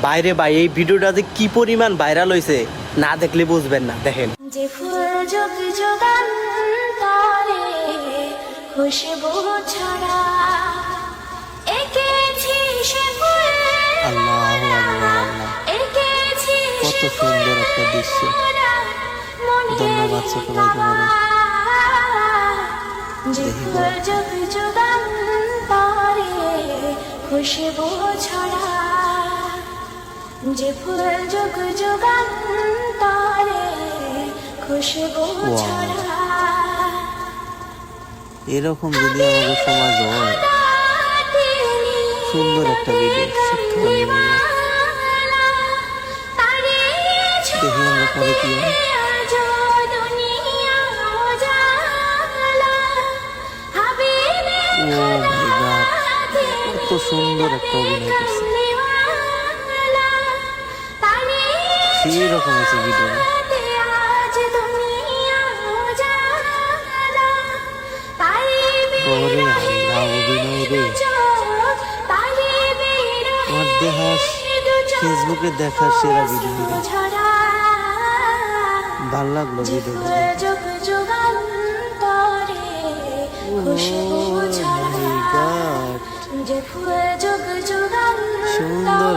বাইরে ভাই এই ভিডিওটা যে কি পরিমাণ ভাইরাল হয়েছে না দেখলে বুঝবেন না, দেখেন। যে ফুল যোগ যোগান করে খুশবু ছড়া এঁকেছি সে ফুল আল্লাহু আকবার, আল্লাহ, এঁকেছি কত সুন্দর একটা দৃশ্য। ধন্যবাদ সকলে তোমার। যে ফুল যোগ যোগান করে খুশবু ছড়া যে ফুল যোগ যোগান করে খুশবু ছড়া এরকম যদি আমাদের সমাজ হয়, সুন্দর একটা ভিডিও শিক্ষণীয়, দেখি আমরা পরে কি হয়। ও মাই গড, কত সুন্দর একটা অভিনয় করছে, সেই রকম হয়েছে ভিডিও। ওরে আল্লাহ, অভিনয় রে, আমার দেখাস ফেসবুকে দেখার সেরা ভিডিও। ভাল লাগলো ভিডিওটা। সুন্দর।